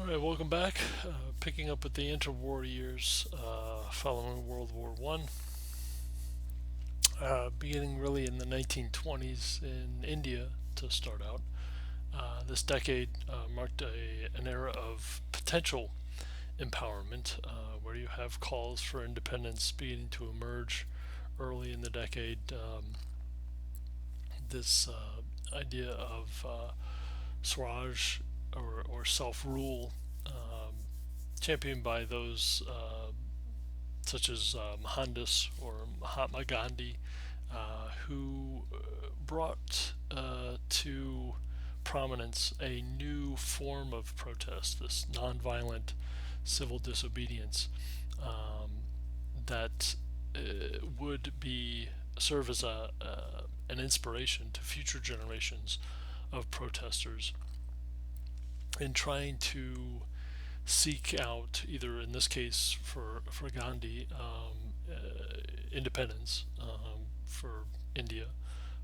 All right, welcome back. Picking up with the interwar years following World War One, beginning really in the 1920s in India to start out. This decade marked an era of potential empowerment, where you have calls for independence beginning to emerge early in the decade. This idea of Swaraj or self rule, championed by those such as Mohandas or Mahatma Gandhi, who brought to prominence a new form of protest, this nonviolent civil disobedience that would be serve as an inspiration to future generations of protesters in trying to seek out, either in this case for Gandhi, independence for India,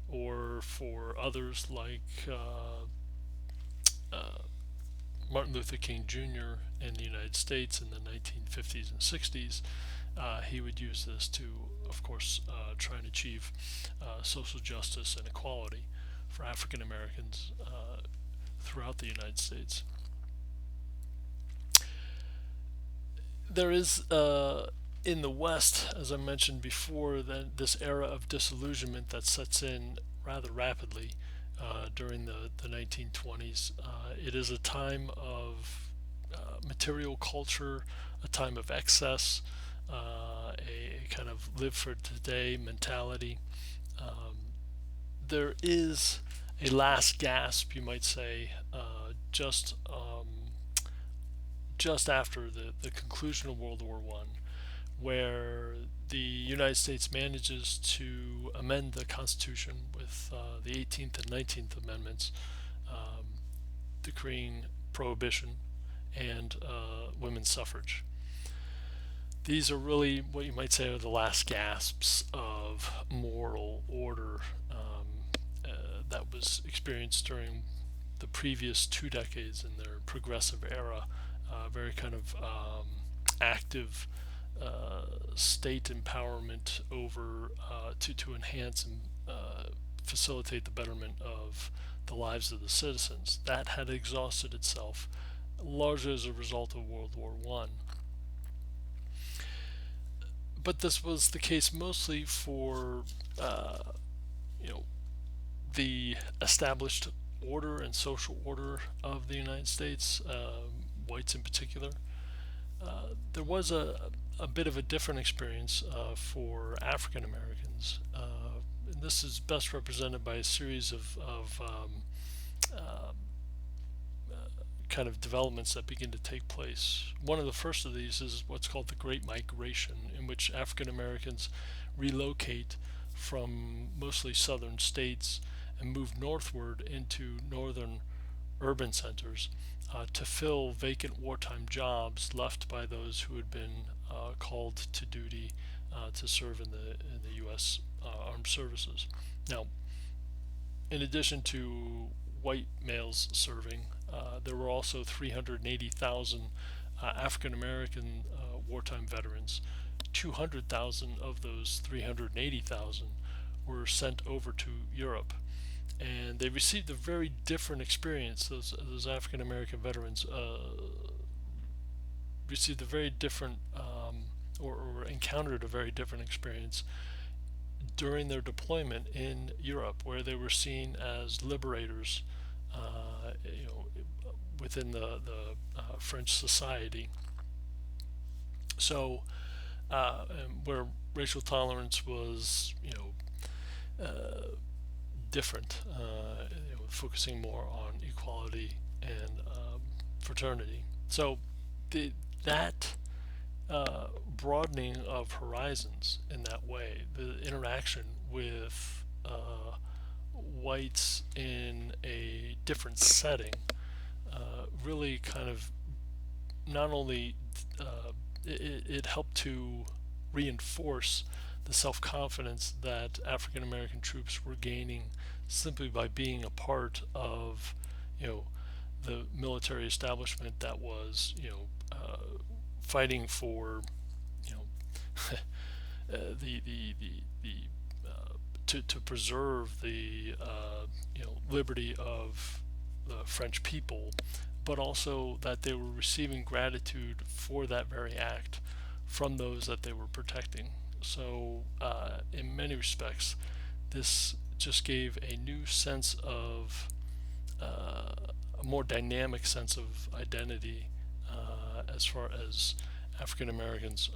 or for others like uh, Martin Luther King Jr. in the United States in the 1950s and 60s. He would use this to, of course, try and achieve social justice and equality for African Americans throughout the United States. There is in the West, as I mentioned before, that this era of disillusionment that sets in rather rapidly during the 1920s. It is a time of material culture, a time of excess, a kind of live for today mentality. Um, there is a last gasp, you might say, just after the conclusion of World War One, where the United States manages to amend the Constitution with the 18th and 19th Amendments, um, decreeing prohibition and women's suffrage. These are really what you might say are the last gasps of moral order that was experienced during the previous 2 decades in their progressive era. Very kind of active state empowerment over to enhance and facilitate the betterment of the lives of the citizens. That had exhausted itself largely as a result of World War One. But this was the case mostly for uh, you know the established order and social order of the United States, whites in particular. There was a bit of a different experience for African Americans. And this is best represented by a series of uh, kind of developments that begin to take place. One of the first of these is what's called the Great Migration, in which African Americans relocate from mostly southern states and move northward into northern urban centers to fill vacant wartime jobs left by those who had been called to duty to serve in the U.S. Armed Services. Now, in addition to white males serving, there were also 380,000 African American wartime veterans. 200,000 of those 380,000 were sent over to Europe, and they received a very different experience. Those African American veterans received a very different or encountered a very different experience during their deployment in Europe, where they were seen as liberators, within the French society. So, where racial tolerance was, different, focusing more on equality and fraternity. So, that broadening of horizons in that way, the interaction with whites in a different setting, really kind of not only it helped to reinforce the self-confidence that African American troops were gaining simply by being a part of, you know, the military establishment that was, fighting for, you know, to preserve the liberty of the French people, but also that they were receiving gratitude for that very act from those that they were protecting. So, in many respects, this just gave a new sense of a more dynamic sense of identity as far as African Americans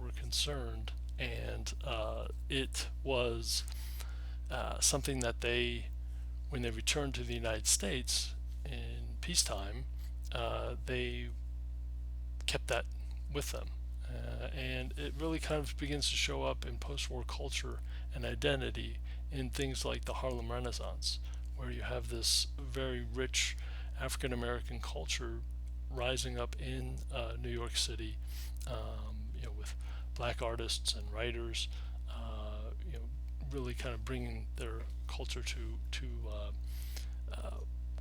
were concerned, and it was something that they, when they returned to the United States in peacetime, they kept that with them. And it really kind of begins to show up in post war culture and identity in things like the Harlem Renaissance, where you have this very rich African American culture rising up in New York City, with black artists and writers, really kind of bringing their culture to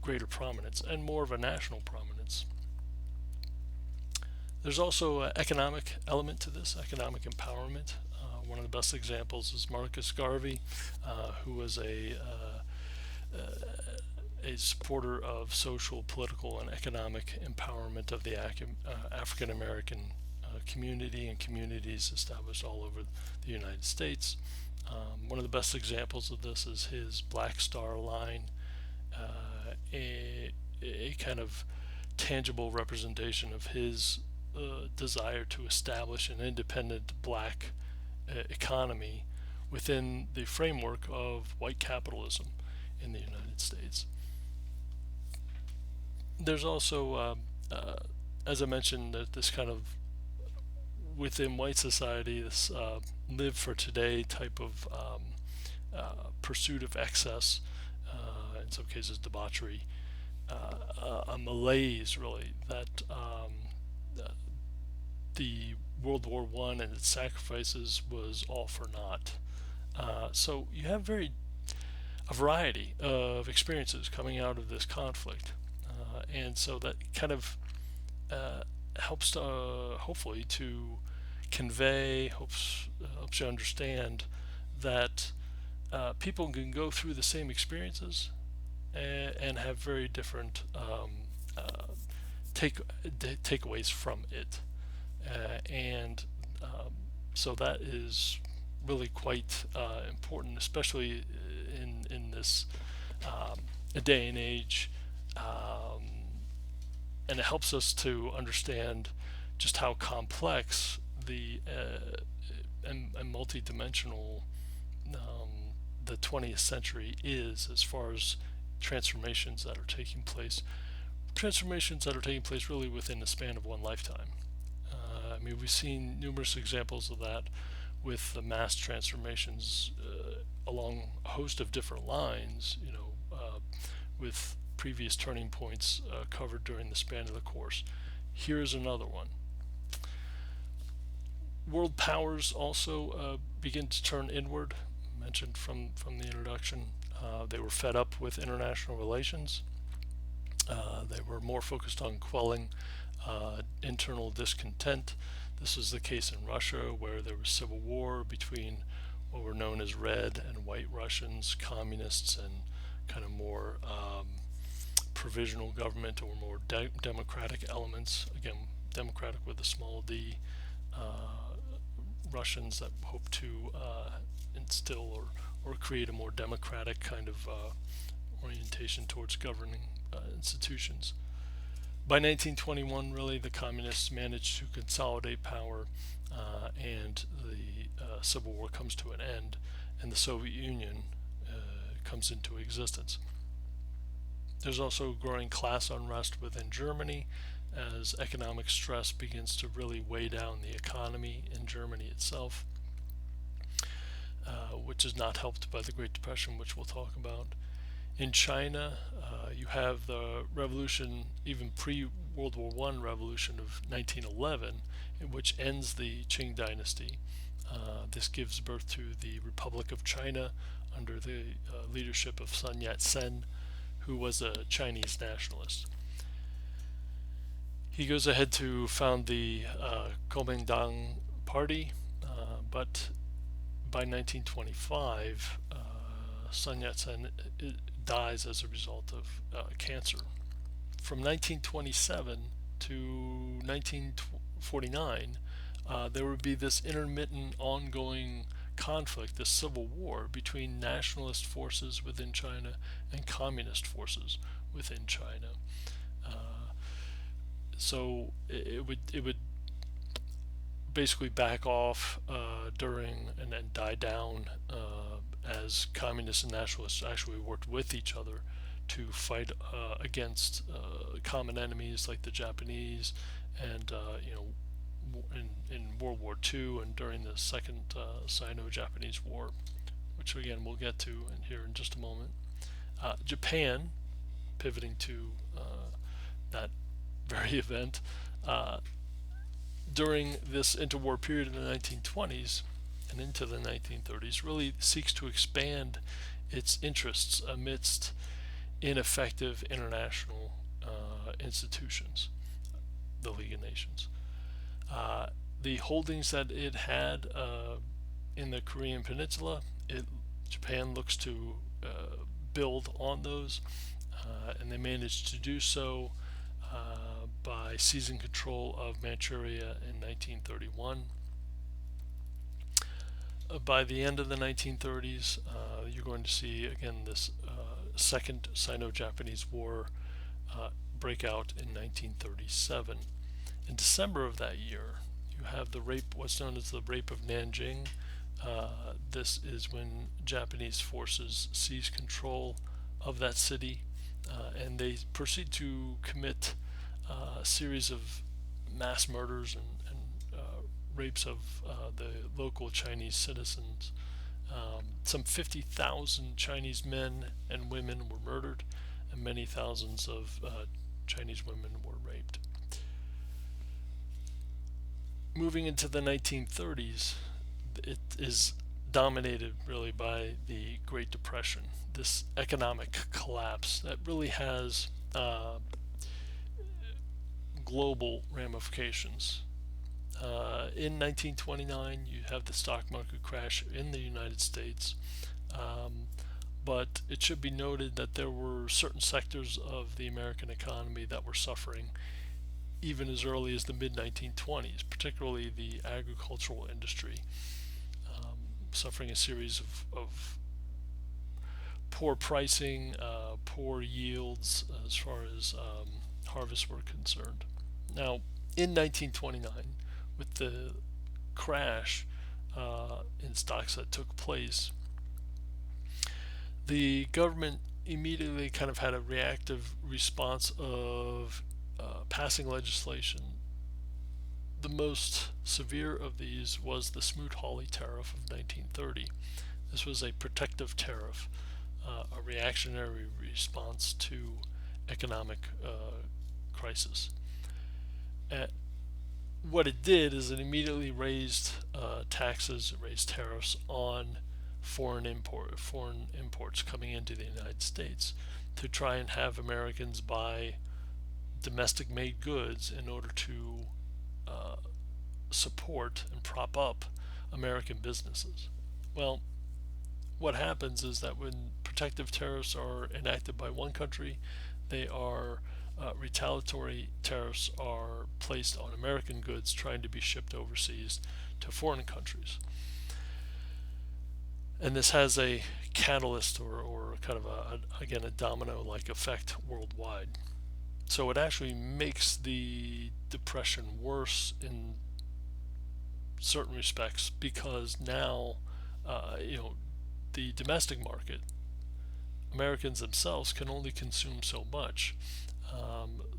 greater prominence and more of a national prominence. There's also an economic element to this, economic empowerment. One of the best examples is Marcus Garvey, who was a supporter of social, political, and economic empowerment of the African American community and communities established all over the United States. One of the best examples of this is his Black Star line, a kind of tangible representation of his desire to establish an independent black economy within the framework of white capitalism in the United States. There's also, as I mentioned, that this kind of within white society, this live for today type of pursuit of excess, in some cases debauchery, a malaise really that the World War One and its sacrifices was all for naught. So you have a variety of experiences coming out of this conflict, and so that kind of helps to, hopefully to convey, helps you understand that people can go through the same experiences and have very different take takeaways from it, and so that is really quite important, especially in this day and age, and it helps us to understand just how complex and multidimensional the 20th century is as far as transformations that are taking place. Transformations that are taking place really within the span of one lifetime. I mean, we've seen numerous examples of that with the mass transformations along a host of different lines, with previous turning points covered during the span of the course. Here's another one. World powers also begin to turn inward. Mentioned from the introduction, they were fed up with international relations. They were more focused on quelling internal discontent. This was the case in Russia, where there was civil war between what were known as red and white Russians, communists, and kind of more provisional government or more democratic elements. Again, democratic with a small d. Russians that hope to instill or create a more democratic kind of orientation towards governing institutions. By 1921, really, the communists managed to consolidate power, and the Civil War comes to an end, and the Soviet Union comes into existence. There's also growing class unrest within Germany as economic stress begins to really weigh down the economy in Germany itself, which is not helped by the Great Depression, which we'll talk about. In China, you have the revolution, even pre-World War I revolution of 1911, which ends the Qing dynasty. This gives birth to the Republic of China under the leadership of Sun Yat-sen, who was a Chinese nationalist. He goes ahead to found the Kuomintang Party, but by 1925, Sun Yat-sen dies as a result of cancer. From 1927 to 1949, there would be this intermittent, ongoing conflict, this civil war between nationalist forces within China and communist forces within China. Uh, so it would basically back off during and then die down as communists and nationalists actually worked with each other to fight against common enemies like the Japanese, and in World War II and during the Second Sino-Japanese War, which again we'll get to here in just a moment. Japan, pivoting to that very event, uh, during this interwar period in the 1920s and into the 1930s, really seeks to expand its interests amidst ineffective international institutions, the League of Nations. Uh, the holdings that it had in the Korean Peninsula, Japan looks to build on those, and they managed to do so by seizing control of Manchuria in 1931. By the end of the 1930s, you're going to see again this Second Sino-Japanese War break out in 1937. In December of that year, you have what's known as the Rape of Nanjing. This is when Japanese forces seize control of that city, and they proceed to commit a series of mass murders and rapes of the local Chinese citizens. Some 50,000 Chinese men and women were murdered, and many thousands of Chinese women were raped. Moving into the 1930s, it is dominated really by the Great Depression, this economic collapse that really has global ramifications. In 1929, you have the stock market crash in the United States, but it should be noted that there were certain sectors of the American economy that were suffering even as early as the mid 1920s, particularly the agricultural industry, suffering a series of poor pricing, poor yields as far as harvests were concerned. Now, in 1929, with the crash in stocks that took place, the government immediately kind of had a reactive response of passing legislation. The most severe of these was the Smoot-Hawley Tariff of 1930. This was a protective tariff, a reactionary response to economic crisis. What it did is it immediately raised taxes, raised tariffs on foreign imports coming into the United States to try and have Americans buy domestic made goods in order to support and prop up American businesses. Well, what happens is that when protective tariffs are enacted by one country, they are retaliatory tariffs are placed on American goods trying to be shipped overseas to foreign countries. And this has a catalyst or kind of again a domino like effect worldwide. So it actually makes the depression worse in certain respects because now the domestic market, Americans themselves can only consume so much.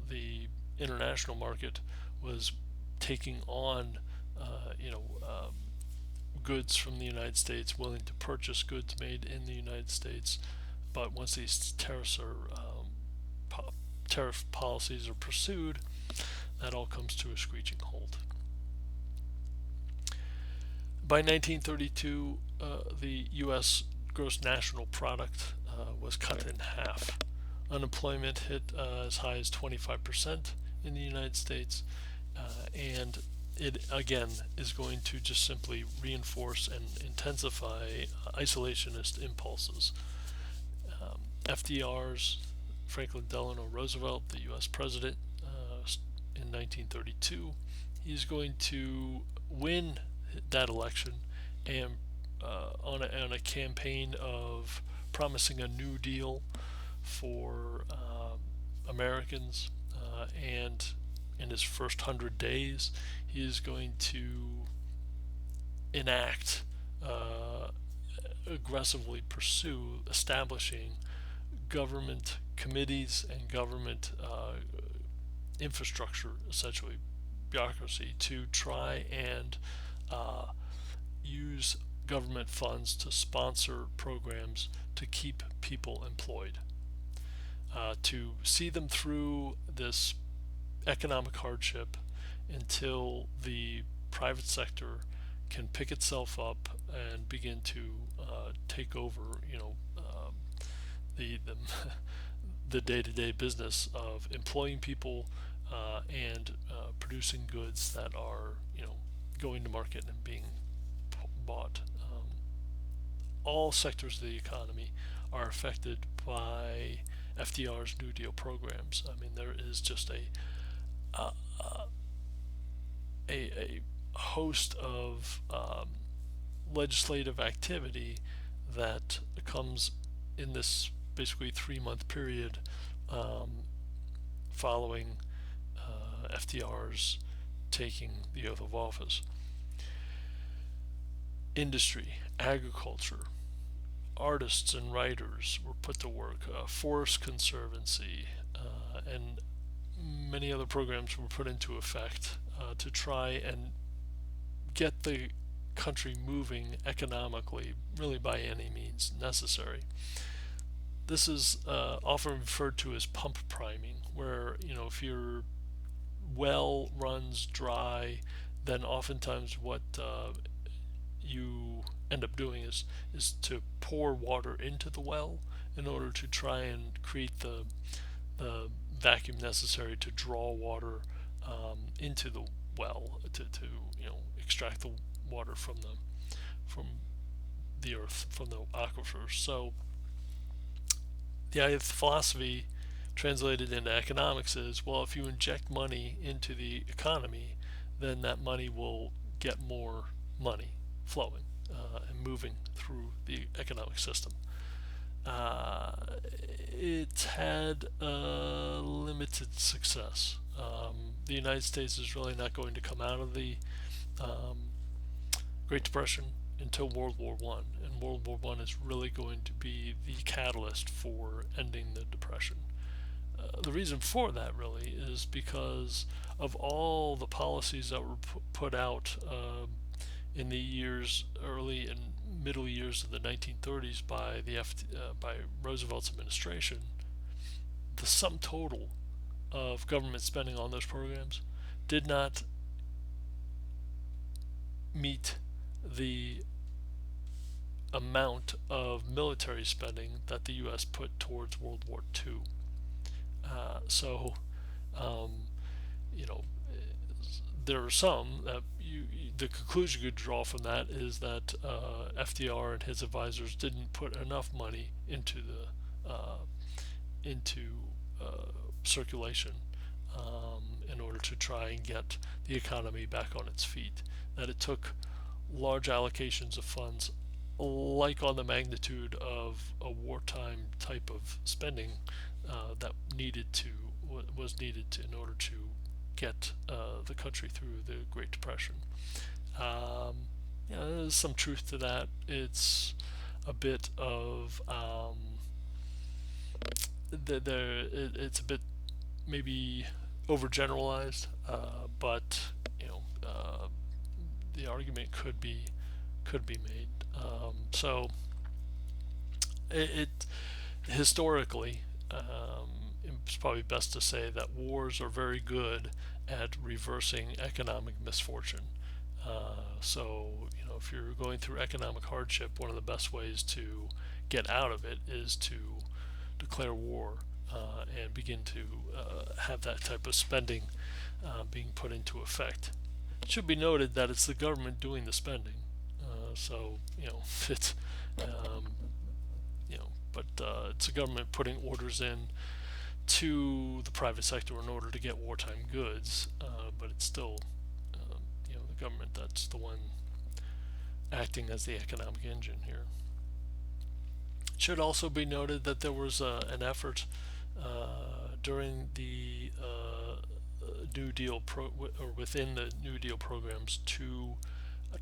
The international market was taking on goods from the United States, willing to purchase goods made in the United States, but once these tariff policies are pursued, that all comes to a screeching halt. By 1932, the U.S. gross national product was cut in half. Unemployment hit as high as 25% in the United States, and it again is going to just simply reinforce and intensify isolationist impulses. FDR's Franklin Delano Roosevelt, the U.S. president in 1932, he's going to win that election and on a campaign of promising a New Deal for Americans. And in his first 100 days, he is going to enact, aggressively pursue establishing government committees and government infrastructure, essentially bureaucracy, to try and use government funds to sponsor programs to keep people employed, to see them through this economic hardship until the private sector can pick itself up and begin to take over, the the day-to-day business of employing people and producing goods that are going to market and being bought. All sectors of the economy are affected by FDR's New Deal programs. I mean, there is just a a host of legislative activity that comes in this basically 3 month period following FDR's taking the oath of office. Industry, agriculture, artists and writers were put to work, Forest Conservancy, and many other programs were put into effect to try and get the country moving economically, really by any means necessary. This is often referred to as pump priming, where if your well runs dry, then oftentimes what you end up doing is to pour water into the well in order to try and create the vacuum necessary to draw water into the well to extract the water from the earth, from the aquifers. So the philosophy translated into economics is, well, if you inject money into the economy, then that money will get more money flowing and moving through the economic system. It had limited success. The United States is really not going to come out of the Great Depression until World War One, and World War One is really going to be the catalyst for ending the Depression. The reason for that really is because of all the policies that were put out in the early and middle years of the 1930s by by Roosevelt's administration. The sum total of government spending on those programs did not meet the amount of military spending that the U.S. put towards World War II. So, you know, there are some that the conclusion you could draw from that is that FDR and his advisors didn't put enough money into circulation in order to try and get the economy back on its feet. That it took large allocations of funds, like on the magnitude of a wartime type of spending that was needed in order to get the country through the Great Depression. There's some truth to that. It's a bit of it's a bit maybe overgeneralized, but the argument could be made. So it historically, it's probably best to say that wars are very good at reversing economic misfortune. So if you're going through economic hardship, one of the best ways to get out of it is to declare war and begin to have that type of spending being put into effect. It should be noted that it's the government doing the spending, so it's um, but it's the government putting orders in to the private sector in order to get wartime goods, but it's still the government that's the one acting as the economic engine here. It should also be noted that there was an effort during the New Deal or within the New Deal programs to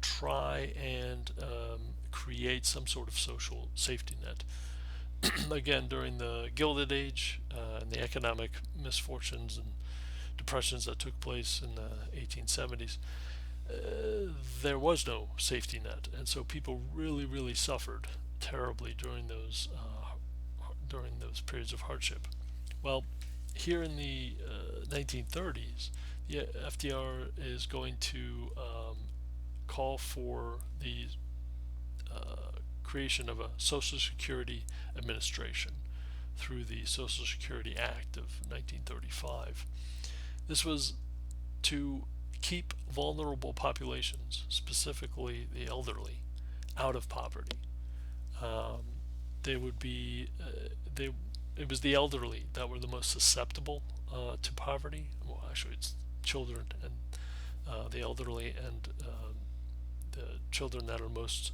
try and create some sort of social safety net. Again, during the Gilded Age and the economic misfortunes and depressions that took place in the 1870s, there was no safety net, and so people really, really suffered terribly during those periods of hardship. Well, here in the 1930s, the FDR is going to call for the creation of a Social Security Administration through the Social Security Act of 1935. This was to keep vulnerable populations, specifically the elderly, out of poverty. Um, they would be they it was the elderly that were the most susceptible to poverty. Well, actually, it's children and the elderly and the children that are most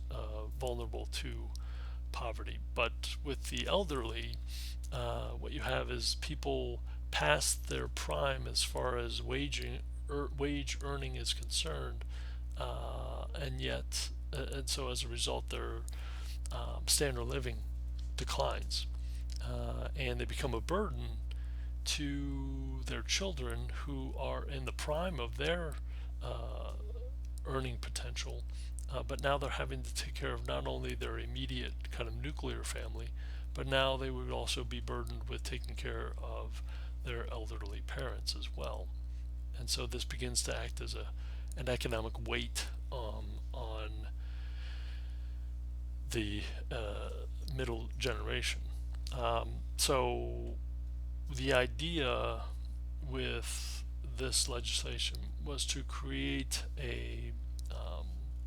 vulnerable to poverty. But with the elderly, what you have is people past their prime as far as wage earning is concerned, and yet, and so as a result, their standard of living declines, and they become a burden to their children who are in the prime of their uh, earning potential, but now they're having to take care of not only their immediate kind of nuclear family, but now they would also be burdened with taking care of their elderly parents as well. And so this begins to act as an economic weight on the middle generation. So the idea with this legislation was to create a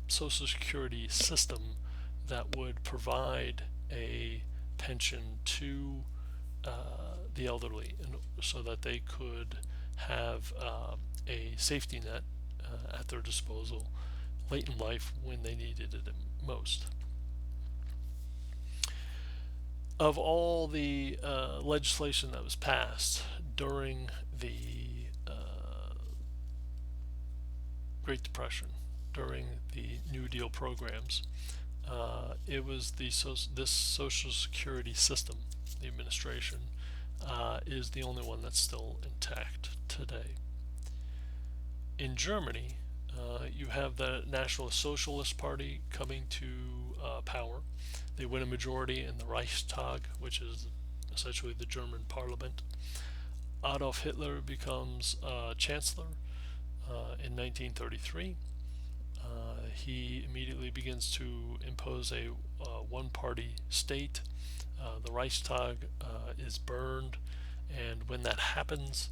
social security system that would provide a pension to the elderly, so that they could have a safety net at their disposal late in life when they needed it most. Of all the legislation that was passed during the Great Depression, during the New Deal programs, it was this Social Security system, the administration, is the only one that's still intact today. In Germany, you have the National Socialist Party coming to power. They win a majority in the Reichstag, which is essentially the German parliament. Adolf Hitler becomes chancellor in 1933. He immediately begins to impose a one-party state. The Reichstag is burned, and when that happens,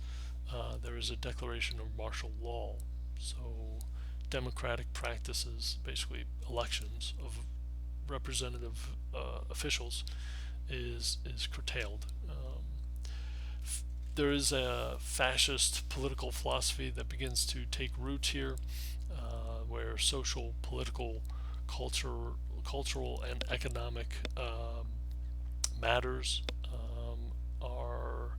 there is a declaration of martial law. So democratic practices, basically elections of representative officials, is curtailed. There is a fascist political philosophy that begins to take root here, where social, political, cultural, and economic matters are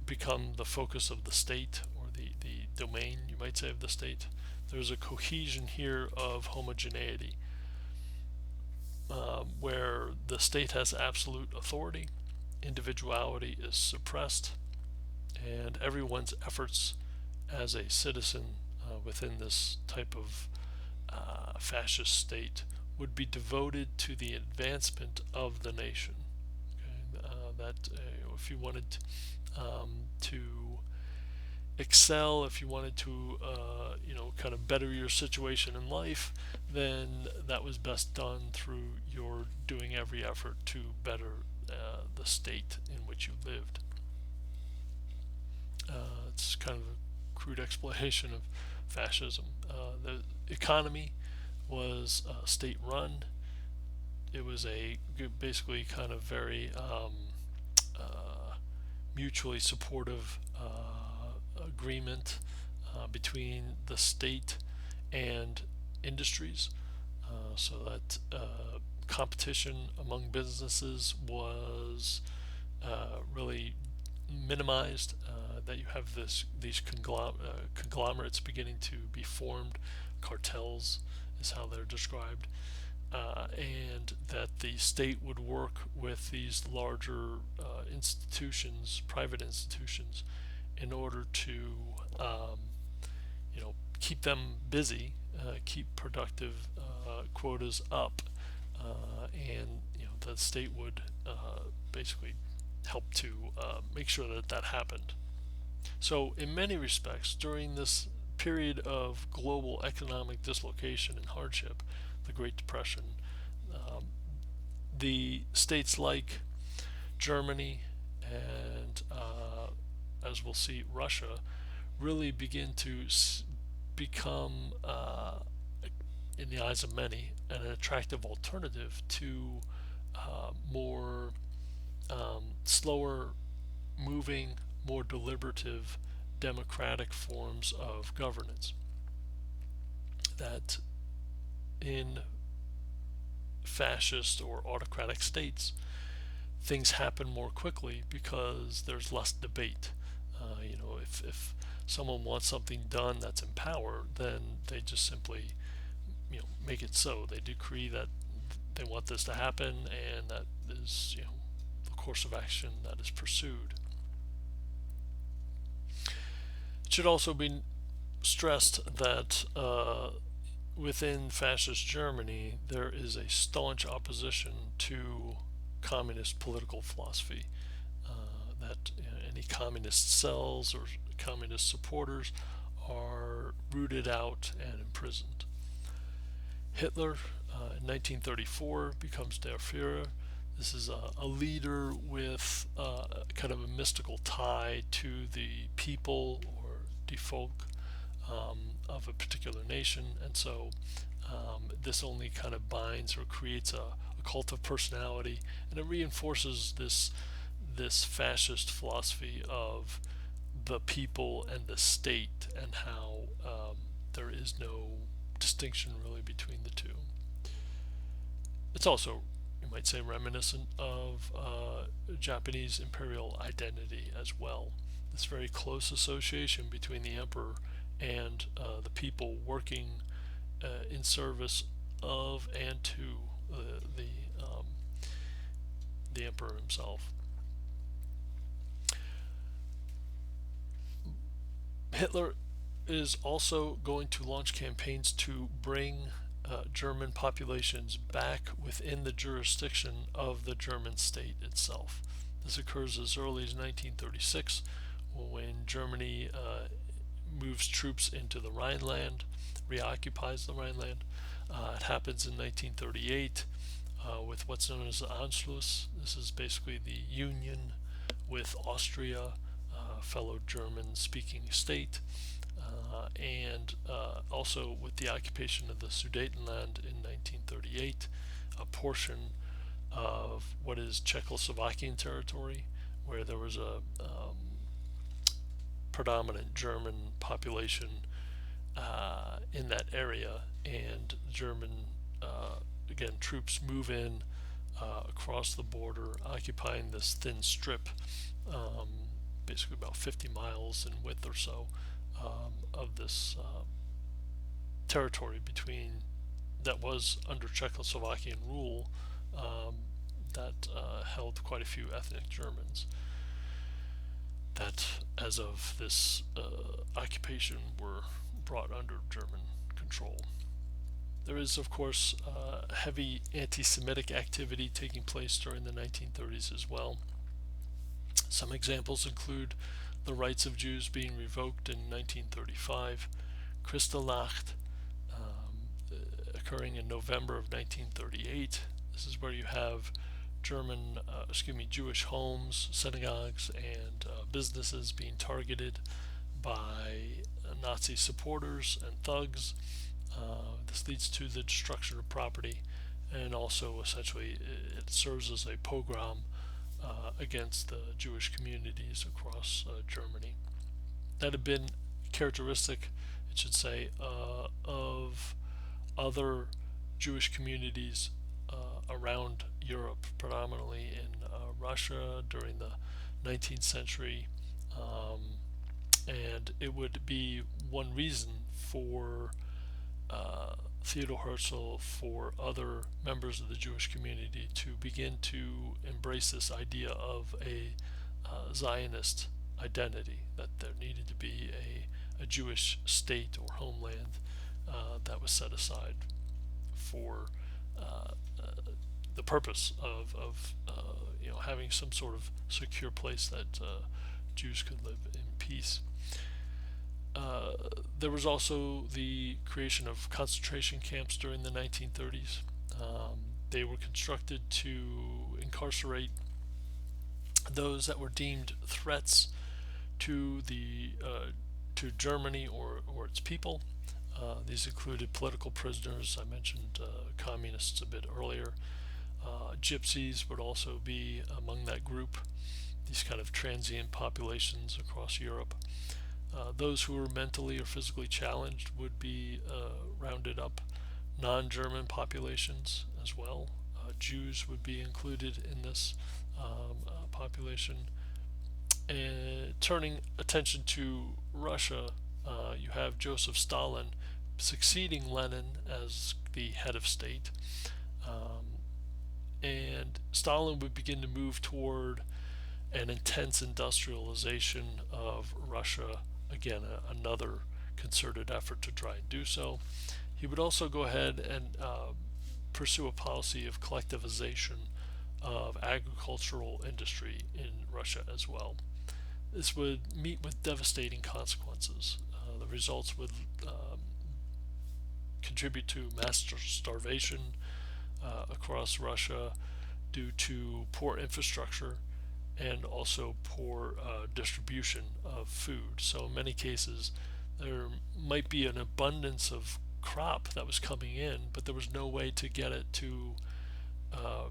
become the focus of the state, or the domain, you might say, of the state. There's a cohesion here of homogeneity, where the state has absolute authority, individuality is suppressed, and everyone's efforts as a citizen within this type of fascist state would be devoted to the advancement of the nation. Okay? That if you wanted to excel, if you wanted to kind of better your situation in life, then that was best done through your doing every effort to better the state in which you lived. It's kind of a crude explanation of fascism. The economy was state run. It was a basically kind of very uh, mutually supportive agreement between the state and industries, so that competition among businesses was really minimized. That you have these conglomerates beginning to be formed, cartels is how they're described, and that the state would work with these larger institutions, private institutions, in order to um, keep them busy, keep productive quotas up, and the state would basically help to make sure that that happened. So, in many respects, during this period of global economic dislocation and hardship, the Great Depression, um, the states like Germany and, as we'll see, Russia really begin to become, in the eyes of many, an attractive alternative to more slower moving, more deliberative, democratic forms of governance. That in fascist or autocratic states, things happen more quickly because there's less debate. If someone wants something done that's in power, then they just simply make it so. They decree that they want this to happen, and that is the course of action that is pursued. It should also be stressed that within fascist Germany there is a staunch opposition to communist political philosophy. That any communist cells or communist supporters are rooted out and imprisoned. Hitler, in 1934, becomes Der Führer. This is a leader with kind of a mystical tie to the people or die Volk of a particular nation, and so this only kind of binds or creates a cult of personality, and it reinforces this fascist philosophy of the people and the state, and how there is no distinction really between the two. It's also, you might say, reminiscent of Japanese imperial identity as well. This very close association between the emperor and the people working in service of and to um, the emperor himself. Hitler is also going to launch campaigns to bring German populations back within the jurisdiction of the German state itself. This occurs as early as 1936, when Germany moves troops into the Rhineland, reoccupies the Rhineland. It happens in 1938 with what's known as the Anschluss. This is basically the union with Austria, fellow German speaking state, and also with the occupation of the Sudetenland in 1938, a portion of what is Czechoslovakian territory, where there was a predominant German population in that area, and German, again, troops move in across the border, occupying this thin strip, basically about 50 miles in width or so, of this territory between that was under Czechoslovakian rule, that held quite a few ethnic Germans that, as of this occupation, were brought under German control. There is, of course, heavy anti Semitic activity taking place during the 1930s as well. Some examples include the rights of Jews being revoked in 1935, Kristallnacht, occurring in November of 1938. This is where you have Jewish homes, synagogues, and businesses being targeted by Nazi supporters and thugs. This leads to the destruction of property, and also essentially it serves as a pogrom against the Jewish communities across Germany. That had been characteristic, it should say, of other Jewish communities around Europe, predominantly in Russia during the 19th century. And it would be one reason for Theodor Herzl, for other members of the Jewish community to begin to embrace this idea of a Zionist identity, that there needed to be a Jewish state or homeland that was set aside for the purpose of having some sort of secure place that Jews could live in peace. There was also the creation of concentration camps during the 1930s. They were constructed to incarcerate those that were deemed threats to to Germany or its people. These included political prisoners. I mentioned communists a bit earlier. Gypsies would also be among that group. These kind of transient populations across Europe. Those who were mentally or physically challenged would be rounded up. Non-German populations as well. Jews would be included in this population. And turning attention to Russia, you have Joseph Stalin succeeding Lenin as the head of state. And Stalin would begin to move toward an intense industrialization of Russia. Again, another concerted effort to try and do so. He would also go ahead and pursue a policy of collectivization of agricultural industry in Russia as well. This would meet with devastating consequences. The results would contribute to mass starvation across Russia due to poor infrastructure and also poor distribution of food. So in many cases, there might be an abundance of crop that was coming in, but there was no way to get it to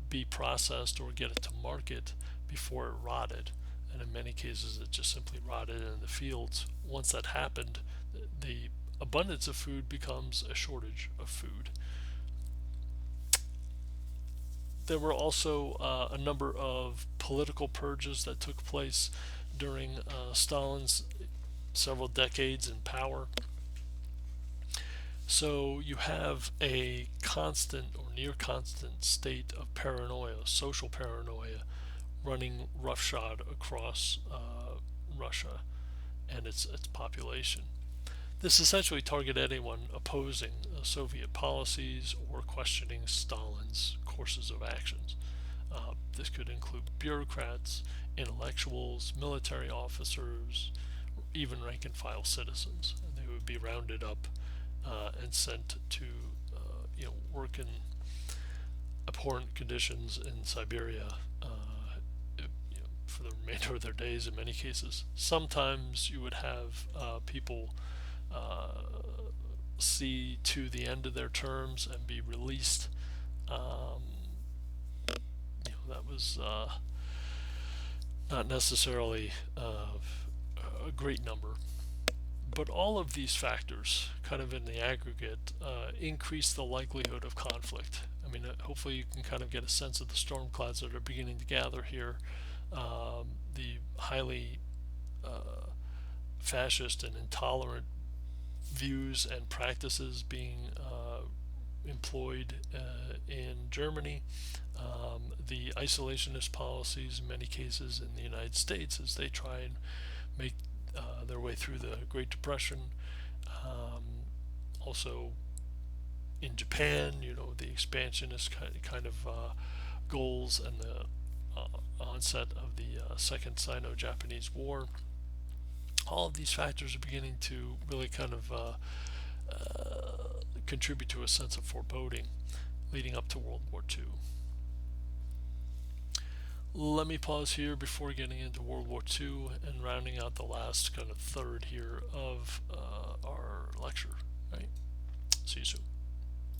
be processed or get it to market before it rotted. And in many cases, it just simply rotted in the fields. Once that happened, the abundance of food becomes a shortage of food. There were also a number of political purges that took place during Stalin's several decades in power. So you have a constant or near constant state of paranoia, social paranoia, running roughshod across Russia and its population. This essentially targeted anyone opposing Soviet policies or questioning Stalin's courses of actions. This could include bureaucrats, intellectuals, military officers, even rank and file citizens. And they would be rounded up and sent to work in abhorrent conditions in Siberia for the remainder of their days in many cases. Sometimes you would have people see to the end of their terms and be released. That was not necessarily a great number. But all of these factors, kind of in the aggregate, increase the likelihood of conflict. I mean, hopefully you can kind of get a sense of the storm clouds that are beginning to gather here. The highly fascist and intolerant views and practices being employed in Germany, the isolationist policies in many cases in the United States as they try and make their way through the Great Depression. Also in Japan, the expansionist kind of goals and the onset of the Second Sino-Japanese War. All of these factors are beginning to really kind of contribute to a sense of foreboding leading up to World War II. let me pause here before getting into World War II and rounding out the last kind of third here of our lecture. Right? See you soon.